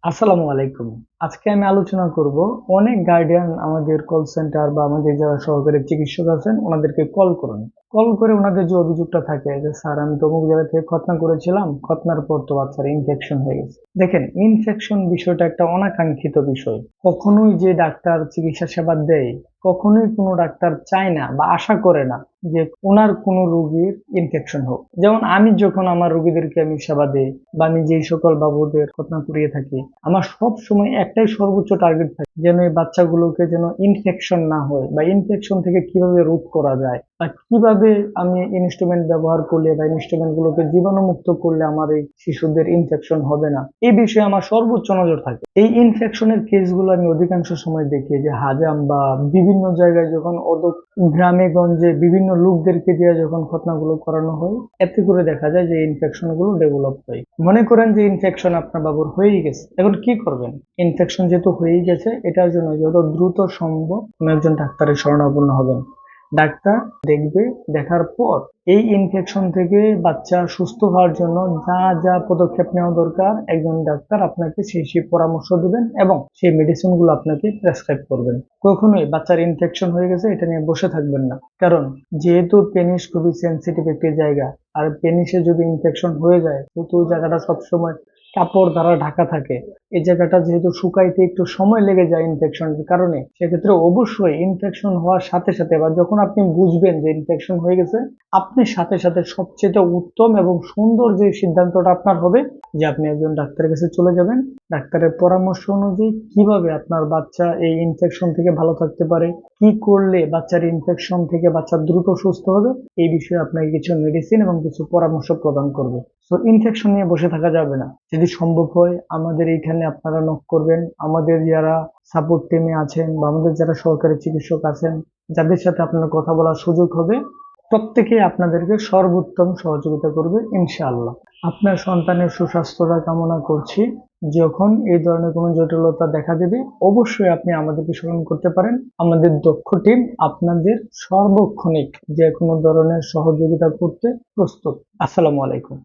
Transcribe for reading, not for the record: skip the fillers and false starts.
আসসালামু আলাইকুম। আজকে আমি আলোচনা করব, অনেক গার্ডিয়ান আমাদের কল সেন্টার বা আমাদের যারা সহকারী চিকিৎসক আছেন ওনাদেরকে কল করেন। কল করে ওনাদের যে অভিযোগটা থাকে যে স্যার আমি তো অমুক জায়গা থেকে খতনা করেছিলাম, খতনার পর তো বাচ্চার ইনফেকশন হয়ে গেছে। দেখেন, ইনফেকশন বিষয়টা একটা অনাকাঙ্ক্ষিত বিষয়। কখনোই যে ডাক্তার চিকিৎসা সেবা দেয়, কখনোই কোনো ডাক্তার চায় না বা আশা করে না যে ওনার কোনো রোগীর ইনফেকশন হোক। যেমন আমি যখন আমার রোগীদেরকে আমি সেবা দেই বা আমি যেই সকল বাবুদের খতনা করিয়ে থাকি, আমার সব সময় একটাই সর্বোচ্চ টার্গেট থাকে, যেন এই বাচ্চাগুলোকে যেন ইনফেকশন না হয় বা ইনফেকশন থেকে কিভাবে রোধ করা যায় বা কিভাবে আমি ইনস্ট্রুমেন্ট ব্যবহার করলে বা ইনস্ট্রুমেন্ট গুলোকে জীবাণুমুক্ত করলে আমার এই শিশুদের ইনফেকশন হবে না, এই বিষয়ে আমার সর্বোচ্চ নজর থাকে। এই ইনফেকশনের কেসগুলো আমি অধিকাংশ সময় দেখি যে হাজাম বা বিভিন্ন জায়গায় যখন গ্রামে গঞ্জে বিভিন্ন লোকদেরকে দিয়ে যখন ঘটনাগুলো করানো হয়, এতে করে দেখা যায় যে ইনফেকশন গুলো ডেভেলপ হয়। মনে করেন যে ইনফেকশন আপনার বাবুর হয়েই গেছে, এখন কি করবেন? ইনফেকশন যেহেতু হয়েই গেছে, এটার জন্য যত দ্রুত সম্ভব কোনো একজন ডাক্তারের শরণাপন্ন হবেন। ডাক্তার দেখবে, দেখার পর এই ইনফেকশন থেকে বাচ্চা সুস্থ হওয়ার জন্য যা যা পদক্ষেপ নেওয়া দরকার একজন ডাক্তার আপনাকে সেই সেই পরামর্শ দিবেন এবং সেই মেডিসিন গুলো আপনাকে প্রেসক্রাইব করবেন। কখনোই বাচ্চার ইনফেকশন হয়ে গেছে এটা নিয়ে বসে থাকবেন না, কারণ যেহেতু পেনিস খুবই সেন্সিটিভ একটি জায়গা, আর পেনিসে যদি ইনফেকশন হয়ে যায় তো ওই জায়গাটা সবসময় কাপড় দ্বারা ঢাকা থাকে। এই জায়গাটা যেহেতু শুকাইতে একটু সময় লেগে যায় ইনফেকশনের কারণে, সেক্ষেত্রে অবশ্যই ইনফেকশন হওয়ার সাথে সাথে বা যখন আপনি বুঝবেন যে ইনফেকশন হয়ে গেছে, আপনি সাথে সাথে সবচেয়ে উত্তম এবং সুন্দর যে সিদ্ধান্তটা আপনার হবে যে আপনি একজন ডাক্তারের কাছে চলে যাবেন। ডাক্তারের পরামর্শ অনুযায়ী কিভাবে আপনার বাচ্চা এই ইনফেকশন থেকে ভালো থাকতে পারে, কি করলে বাচ্চার ইনফেকশন থেকে বাচ্চা দ্রুত সুস্থ হবে, এই বিষয়ে আপনাকে কিছু মেডিসিন এবং কিছু পরামর্শ প্রদান করবে। তো ইনফেকশন নিয়ে বসে থাকা যাবে না। যদি সম্ভব হয় আমাদের এইখানে আপনারা নক করবেন। আমাদের যারা সাপোর্ট টিমে আছেন বা আমাদের যারা সহকারী চিকিৎসক আছেন, যাদের সাথে আপনার কথা বলার সুযোগ হবে, প্রত্যেকে আপনাদেরকে সর্বোত্তম সহযোগিতা করবে ইনশাআল্লাহ। আপনার সন্তানের সুস্বাস্থ্যতা কামনা করছি। যখন এই ধরনের কোনো জটিলতা দেখা দেবে, অবশ্যই আপনি আমাদেরকে স্মরণ করতে পারেন। আমাদের দক্ষ টিম আপনাদের সর্বক্ষণিক যে কোনো ধরনের সহযোগিতা করতে প্রস্তুত। আসসালামু আলাইকুম।